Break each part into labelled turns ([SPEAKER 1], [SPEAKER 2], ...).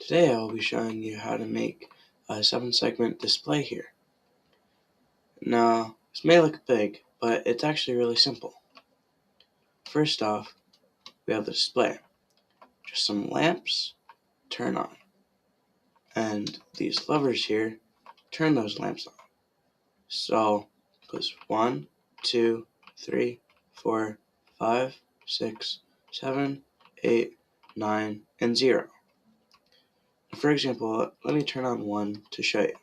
[SPEAKER 1] Today I will be showing you how to make a 7-segment display here. Now, this may look big, but it's actually really simple. First off, we have the display. Just some lamps, turn on. And these levers here, turn those lamps on. So, goes 1, 2, 3, 4, 5, 6, 7, 8, 9, and 0. For example, let me turn on 1 to show you.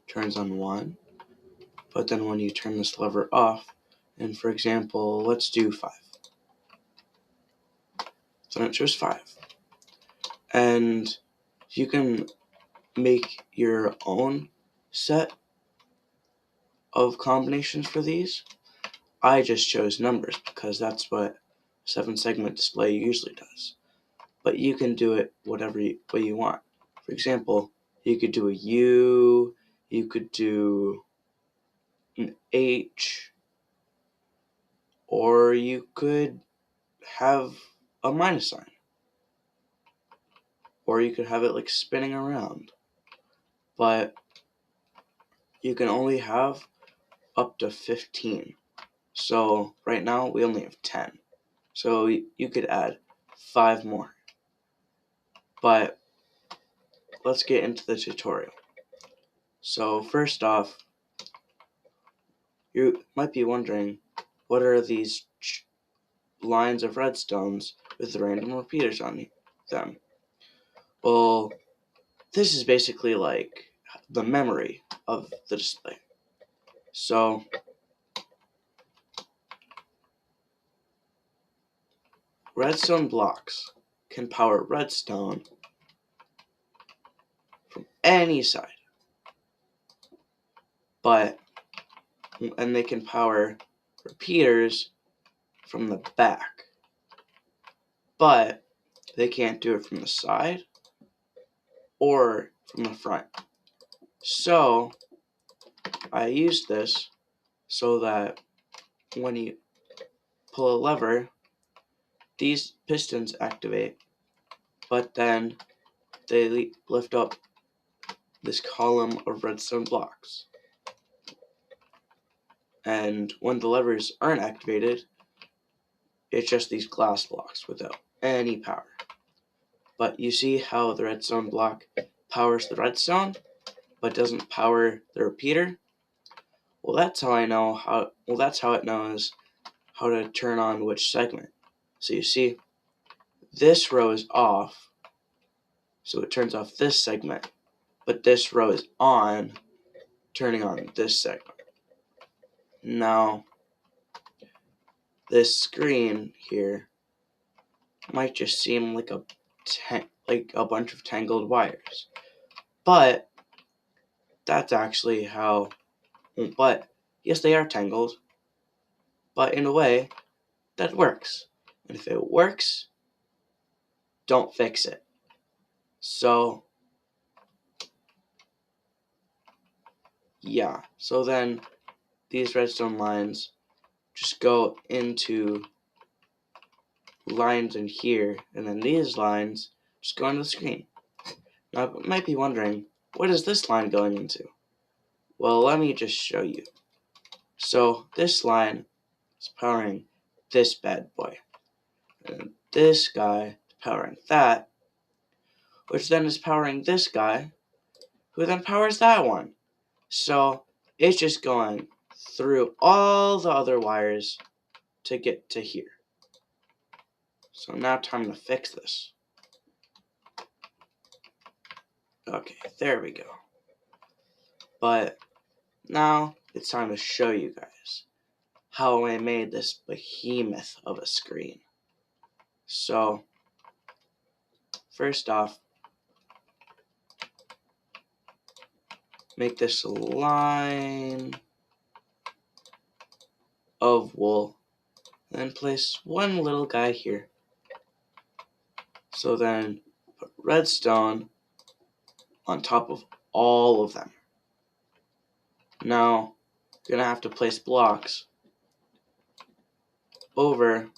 [SPEAKER 1] Turns on 1, but then when you turn this lever off, and for example, let's do 5. So it shows 5. And you can make your own set of combinations for these. I just chose numbers because that's what 7-segment display usually does. But you can do it whatever way you want. For example, you could do a U, you could do an H, or you could have a minus sign. Or you could have it like spinning around. But you can only have up to 15. So right now we only have 10. So you could add 5 more. But let's get into the tutorial. So first off, you might be wondering, what are these lines of redstones with random repeaters on them? Well, this is basically like the memory of the display. So redstone blocks can power redstone from any side, and they can power repeaters from the back, but they can't do it from the side or from the front. So I used this so that when you pull a lever, these pistons activate, but then they lift up this column of redstone blocks. And when the levers aren't activated, it's just these glass blocks without any power. But you see how the redstone block powers the redstone, but doesn't power the repeater? Well, that's how it knows how to turn on which segment. So you see, this row is off, so it turns off this segment, but this row is on, turning on this segment. Now, this screen here might just seem like a bunch of tangled wires, but that's actually how. But yes, they are tangled, but in a way that works. And if it works, don't fix it. So yeah, so then these redstone lines just go into lines in here, and then these lines just go into the screen. Now you might be wondering, what is this line going into? Well, let me just show you. So this line is powering this bad boy, and this guy is powering that, which then is powering this guy, who then powers that one. So it's just going through all the other wires to get to here. So now time to fix this. Okay, there we go. But now it's time to show you guys how I made this behemoth of a screen. So first off, make this line of wool, then place one little guy here. So then put redstone on top of all of them. Now you're gonna have to place blocks over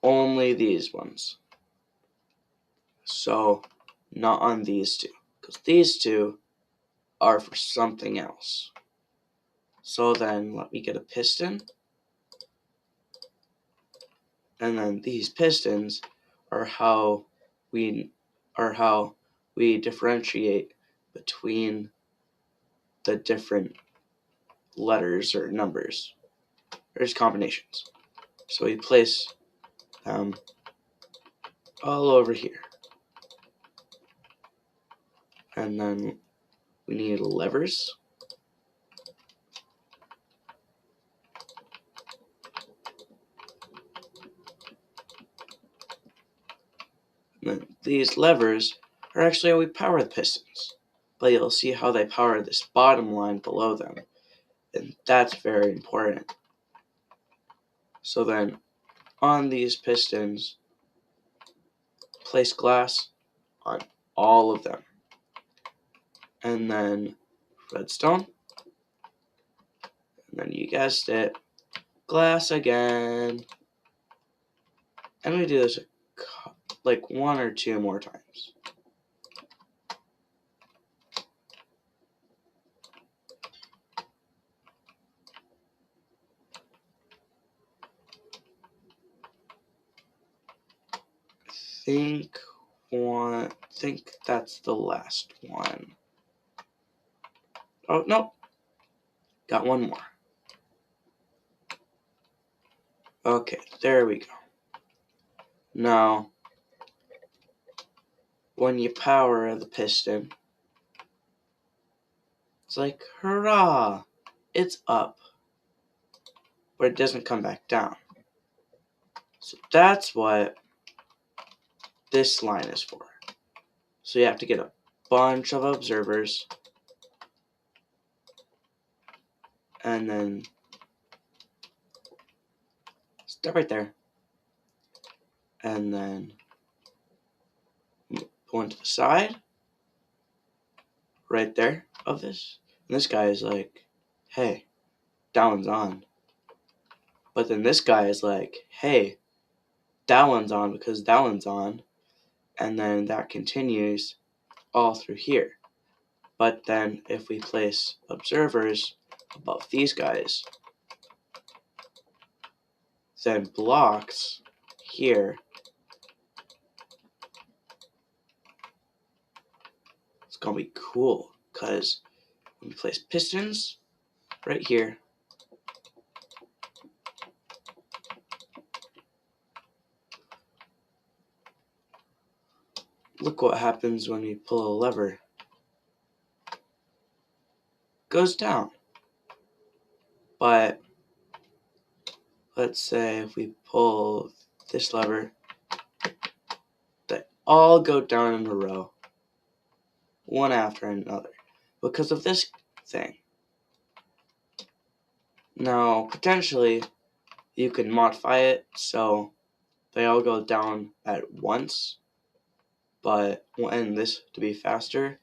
[SPEAKER 1] only these ones. So not on these two, because these two are for something else. So then let me get a piston. And then these pistons are how we differentiate between the different letters or numbers. There's combinations. So we place them all over here. And then we need levers. And then these levers are actually how we power the pistons. But you'll see how they power this bottom line below them. And that's very important. So then on these pistons, place glass on all of them. And then redstone. And then you guessed it, glass again. And we do this like 1 or 2 more times. Think that's the last one. Oh, no. Got one more. Okay, there we go. Now, when you power the piston, it's like, hurrah, it's up. But it doesn't come back down. So that's what this line is for. So you have to get a bunch of observers and then stop right there. And then one to the side, right there of this. And this guy is like, hey, that one's on. But then this guy is like, hey, that one's on because that one's on. And then that continues all through here. But then if we place observers above these guys, then blocks here, it's going to be cool because when we place pistons right here, look what happens when we pull a lever. Goes down. But let's say if we pull this lever, they all go down in a row, one after another, because of this thing. Now, potentially, you can modify it so they all go down at once, but we'll end this to be faster.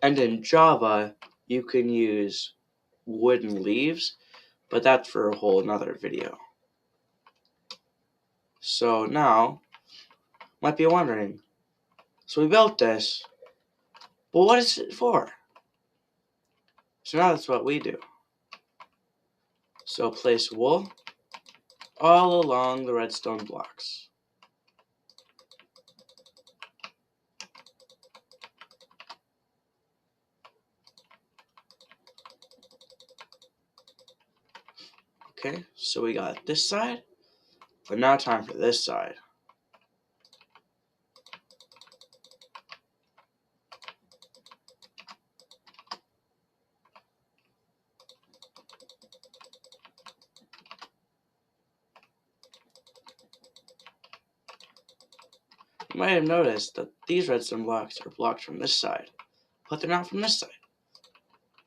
[SPEAKER 1] And in Java, you can use wooden leaves, but that's for a whole another video. So now, might be wondering, so we built this, but what is it for? So now that's what we do. So place wool all along the redstone blocks. Okay, so we got this side, but now time for this side. You might have noticed that these redstone blocks are blocked from this side, but they're not from this side.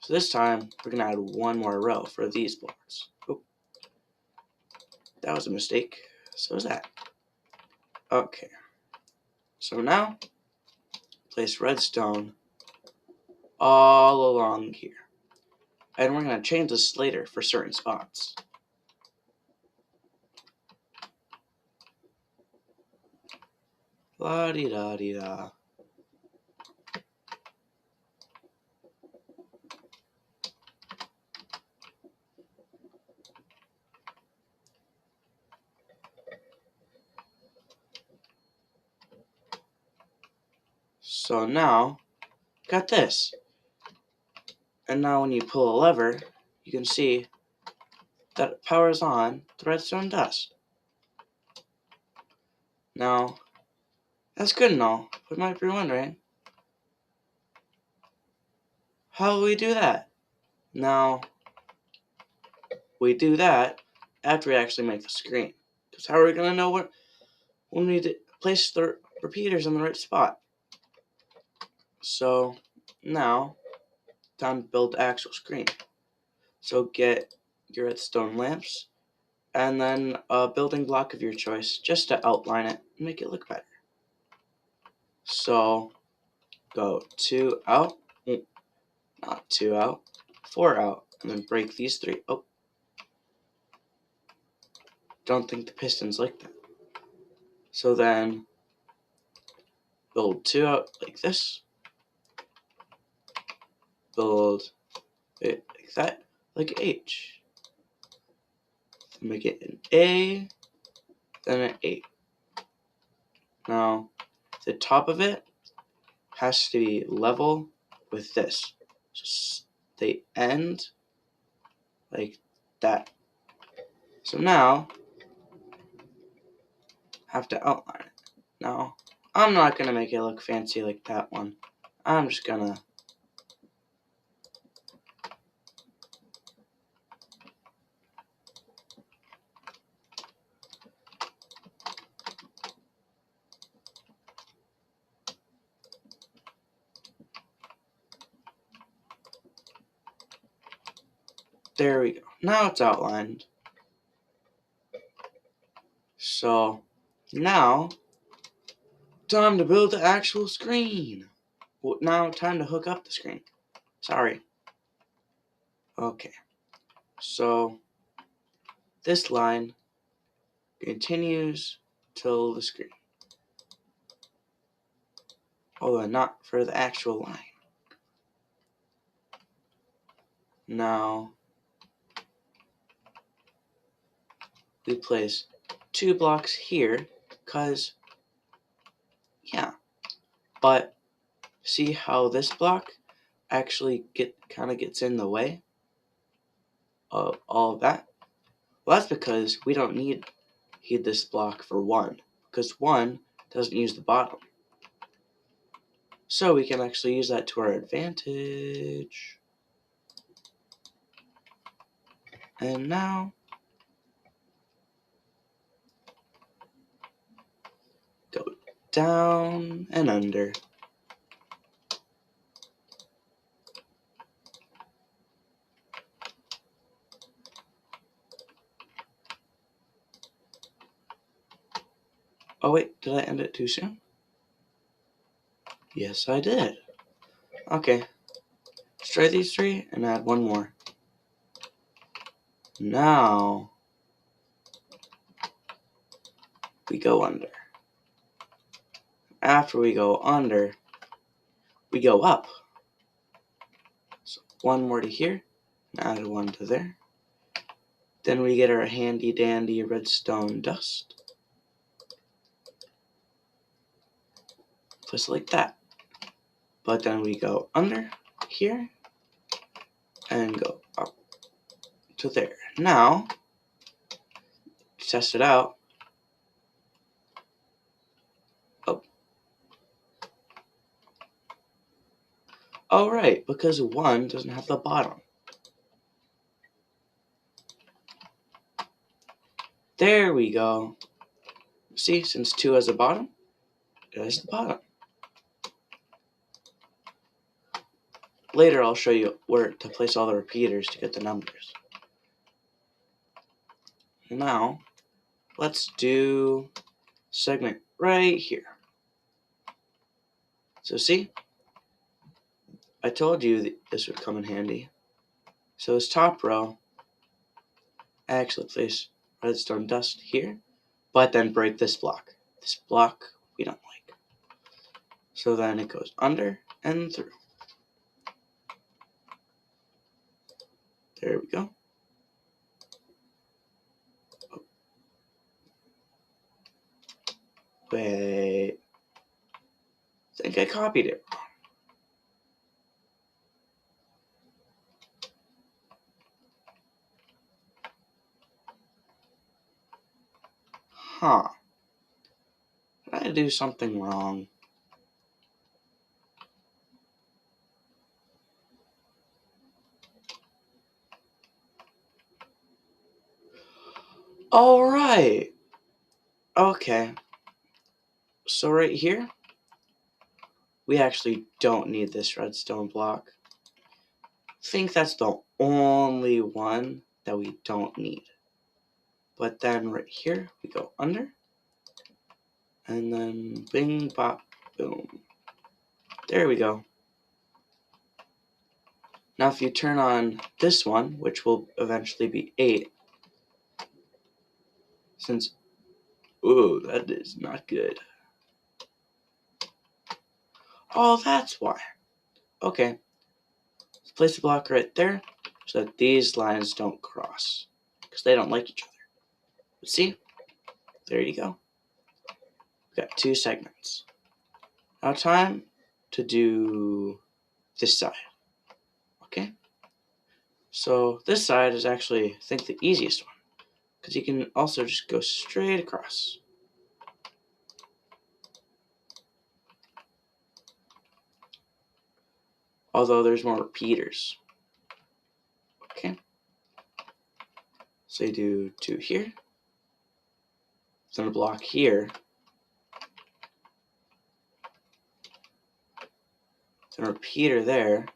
[SPEAKER 1] So this time, we're going to add one more row for these blocks. Oh, that was a mistake. So is that. Okay. So now, place redstone all along here. And we're going to change this later for certain spots. La-di-da-di-da. So now, got this. And now when you pull a lever, you can see that it powers on the redstone dust. Now, that's good and all, but you might be wondering, how will we do that? Now, we do that after we actually make the screen. Because how are we going to know when we need to place the repeaters in the right spot? So, now, time to build the actual screen. So get your redstone lamps, and then a building block of your choice, just to outline it and make it look better. So, go 2 out, not 2 out, 4 out, and then break these 3. Oh, don't think the piston's like that. So then, build 2 out like this, build it like that, like H. Make it an A, then an 8. Now, the top of it has to be level with this. So they end like that. So now, I have to outline it. Now, I'm not going to make it look fancy like that one. I'm just going to there we go. Now it's outlined. So now, time to build the actual screen. Well, now time to hook up the screen. Sorry. Okay. So this line continues till the screen. Although not for the actual line. Now we place 2 blocks here, because, yeah. But see how this block actually kind of gets in the way of all of that? Well, that's because we don't need this block for 1, because 1 doesn't use the bottom. So we can actually use that to our advantage. And now, go down and under. Oh wait, did I end it too soon? Yes, I did. Okay, let's try these 3 and add 1 more. Now, we go under. After we go under, we go up. So 1 more to here, and add 1 to there. Then we get our handy dandy redstone dust. Just like that. But then we go under here and go up to there. Now, to test it out. Oh. Oh, right, because 1 doesn't have the bottom. There we go. See, since 2 has a bottom, it has the bottom. Later, I'll show you where to place all the repeaters to get the numbers. Now, let's do segment right here. So see, I told you that this would come in handy. So this top row, I actually place redstone dust here, but then break this block. This block we don't like. So then it goes under and through. There we go. Oh. Wait. I think think I copied it. Huh. Did I do something wrong? Alright. Okay. So right here, we actually don't need this redstone block. I think that's the only one that we don't need. But then right here, we go under. And then bing, bop, boom. There we go. Now if you turn on this one, which will eventually be 8, since, ooh, that is not good. Oh, that's why. Okay, let's place a block right there so that these lines don't cross, because they don't like each other. But see, there you go. We've got 2 segments. Now time to do this side, okay? So this side is actually, I think, the easiest one, because you can also just go straight across. Although there's more repeaters. Okay. So you do 2 here, then a block here, then a repeater there,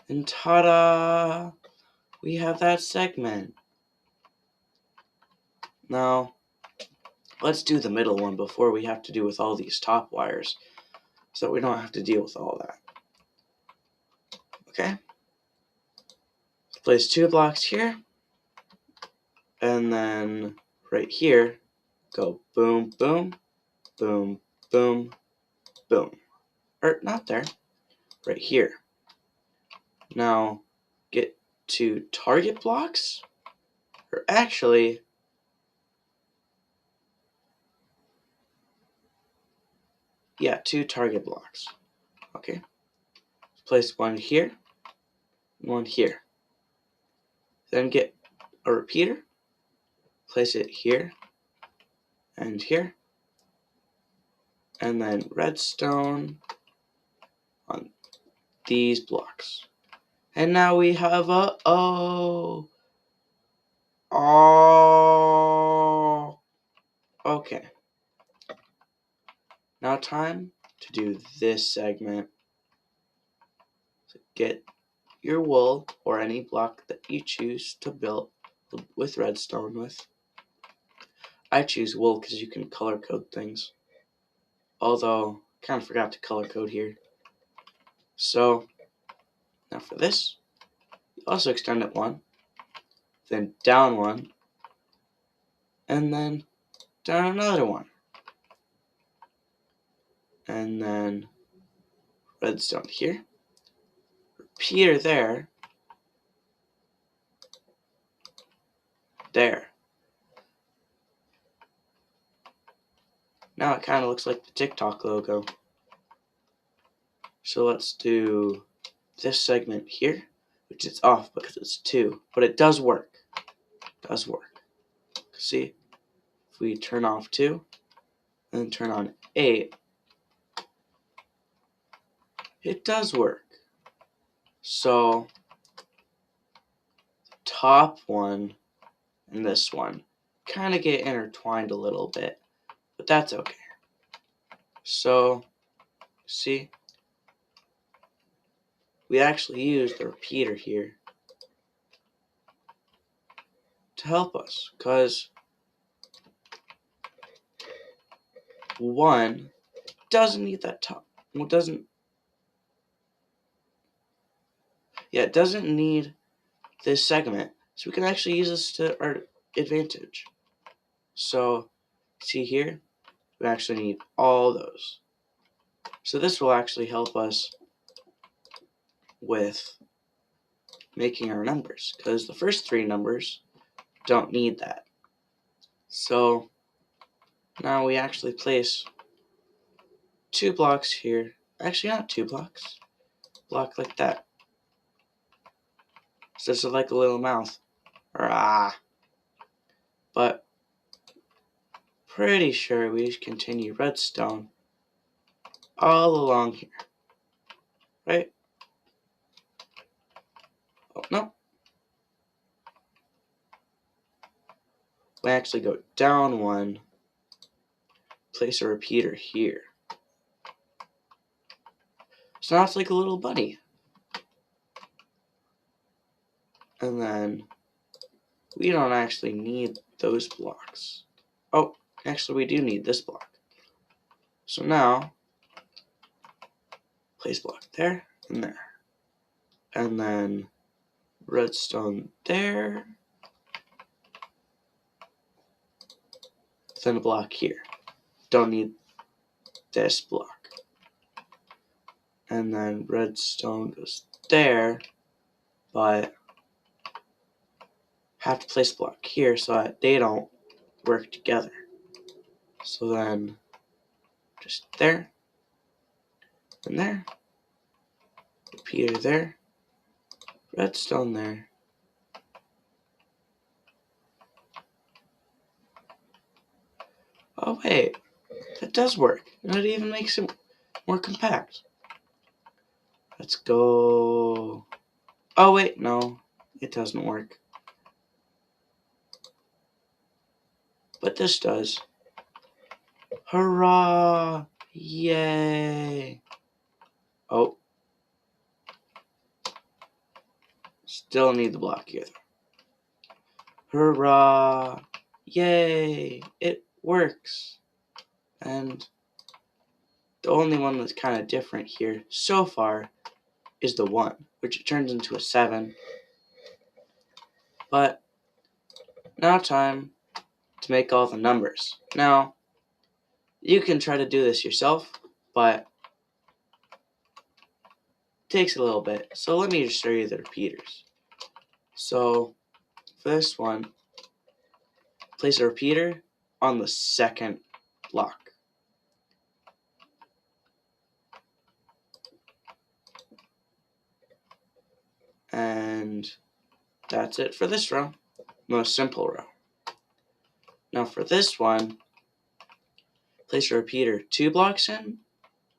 [SPEAKER 1] and ta-da! We have that segment. Now, let's do the middle one before we have to do with all these top wires, so we don't have to deal with all that. Okay? Place 2 blocks here, and then right here, go boom, boom, boom, boom, boom. Or not there, right here. Now, get 2 target blocks, or actually, yeah, 2 target blocks. Okay? Place 1 here, 1 here. Then get a repeater, place it here and here, and then redstone on these blocks. And now we have a oh. Okay. Now time to do this segment. So get your wool or any block that you choose to build with redstone with. I choose wool because you can color code things. Although, kind of forgot to color code here. So, now for this, you also extend it 1, then down 1, and then down another 1. And then redstone here, repeater there, there. Now it kind of looks like the TikTok logo. So let's do this segment here, which is off because it's 2, but it does work. It does work. See, if we turn off 2 and then turn on 8, it does work. So top one and this one kind of get intertwined a little bit, but that's okay. So see, we actually use the repeater here to help us, because 1 doesn't need that top. Well, it doesn't need this segment, so we can actually use this to our advantage. So see here, we actually need all those. So this will actually help us with making our numbers, because the first 3 numbers don't need that. So now we actually place 2 blocks here actually not 2 blocks. Block like that. So it's like a little mouth. Rah. But pretty sure we just continue redstone all along here. Right? Oh, no. We actually go down one, place a repeater here. So now it's like a little bunny. And then we don't actually need those blocks. Oh, actually we do need this block. So now, place block there and there. And then redstone there. Then a block here. Don't need this block. And then redstone goes there, but have to place a block here so that they don't work together. So then just there and there, repeater there, redstone there. Oh wait, that does work. And it even makes it more compact. Let's go. Oh wait, no, it doesn't work. But this does. Hurrah! Yay! Oh. Still need the block here. Hurrah! Yay! It works! And the only one that's kind of different here so far is the 1, which it turns into a 7. But now time to make all the numbers. Now, you can try to do this yourself, but it takes a little bit. So let me just show you the repeaters. So for this one, place a repeater on the second block. And that's it for this row. Most simple row. Now for this one, place a repeater 2 blocks in,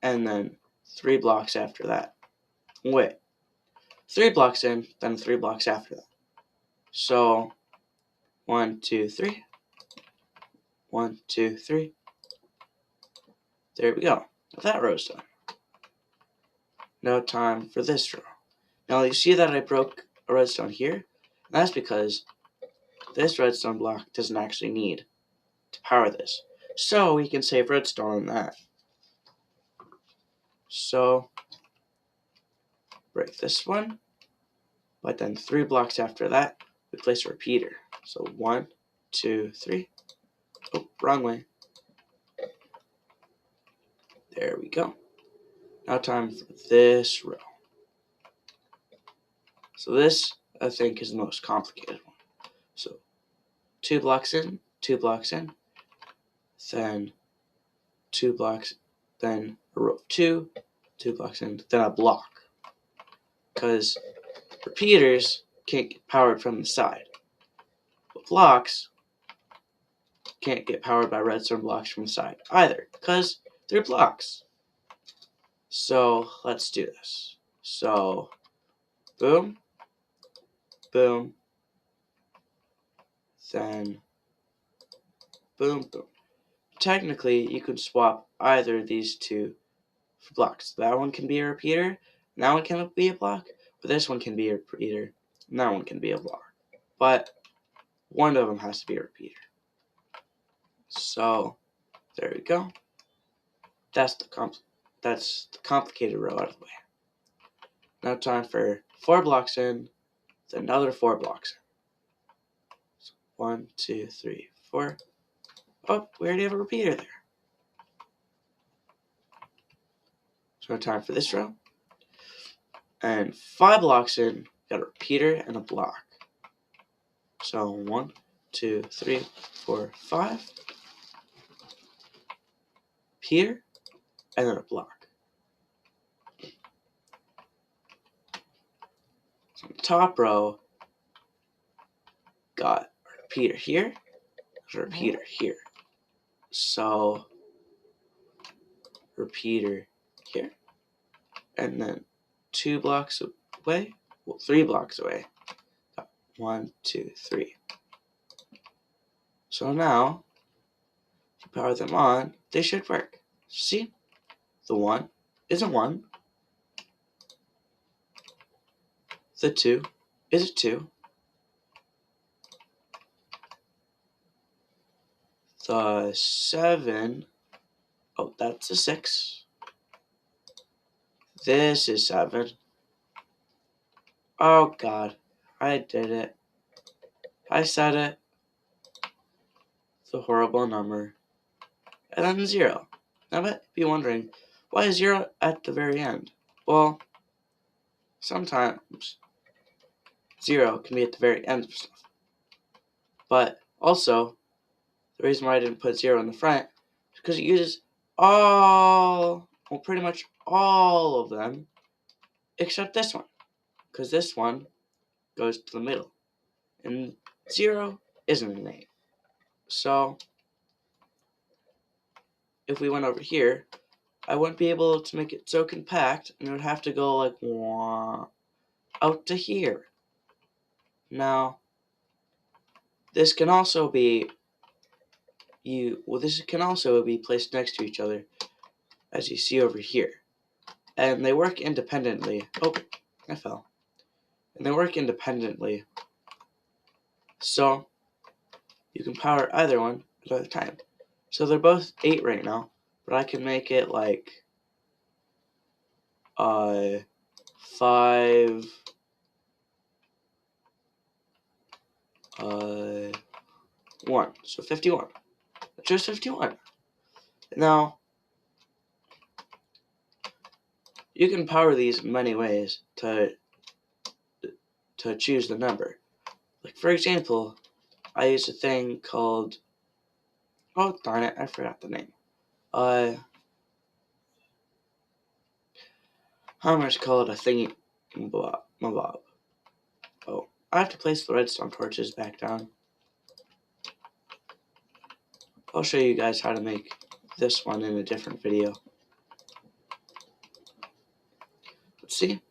[SPEAKER 1] and then 3 blocks after that. Wait, 3 blocks in, then 3 blocks after that. So 1, 2, 3. 1, 2, 3. There we go. Now that row's done. Now time for this row. Now you see that I broke a redstone here? That's because this redstone block doesn't actually need to power this. So we can save redstone on that. So break this one, but then 3 blocks after that, we place a repeater. So 1, 2, 3. Oh, wrong way. There we go. Now time for this row. So this, I think, is the most complicated one. So 2 blocks in, 2 blocks in, then 2 blocks, then a row of 2, 2 blocks in, then a block. Because repeaters can't get powered from the side. But blocks can't get powered by redstone blocks from the side either, because they're blocks. So let's do this. So boom, boom, then boom, boom. Technically, you could swap either of these two for blocks. That one can be a repeater, and that one can be a block, but this one can be a repeater, and that one can be a block. But one of them has to be a repeater. So there we go. That's the complicated row out of the way. Now time for 4 blocks in, then another 4 blocks in. So 1, 2, 3, 4. Oh, we already have a repeater there. So time for this row. And 5 blocks in, got a repeater and a block. So 1, 2, 3, 4, 5. Repeater, and then a block. top row got a repeater here, a repeater here. So repeater here, and then 2 blocks away, well, 3 blocks away. 1, 2, 3. So now, if you power them on, they should work. See? The 1 is a 1. The 2 is a 2. The 7, oh, that's a 6. This is 7. Oh, God. I did it. I said it. The horrible number. And then 0. Now, I might be wondering, why is 0 at the very end? Well, sometimes 0 can be at the very end of stuff. But also, the reason why I didn't put 0 in the front is because it uses pretty much all of them, except this one. Because this one goes to the middle. And 0 isn't an 8. So, if we went over here, I wouldn't be able to make it so compact, and it would have to go like out to here. Now, this can also be this can also be placed next to each other, as you see over here. And they work independently. Oh, I fell. And they work independently. So, you can power either one at either time. So they're both 8 right now, but I can make it like 5, 1. So 51. Just 51. Now, you can power these in many ways to choose the number. Like, for example, I use a thing called, oh darn it, I forgot the name. I'm going to call it a thingy mabob. Oh, I have to place the redstone torches back down. I'll show you guys how to make this one in a different video. Let's see.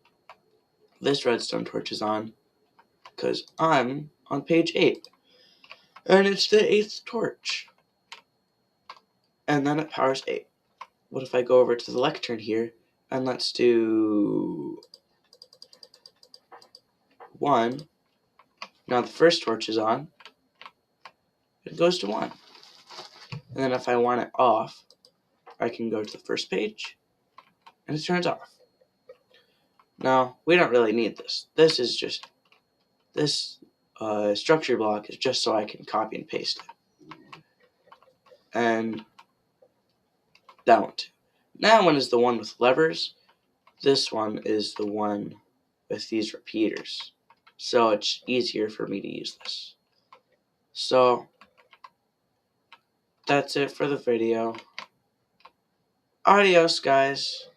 [SPEAKER 1] This redstone torch is on because I'm on page 8. And it's the 8th torch. And then it powers 8. What if I go over to the lectern here and let's do 1. Now the first torch is on. It goes to 1. And then if I want it off, I can go to the first page and it turns off. Now, we don't really need this. This structure block is just so I can copy and paste it. And that one too. That one is the one with levers. This one is the one with these repeaters. So it's easier for me to use this. So that's it for the video. Adios, guys.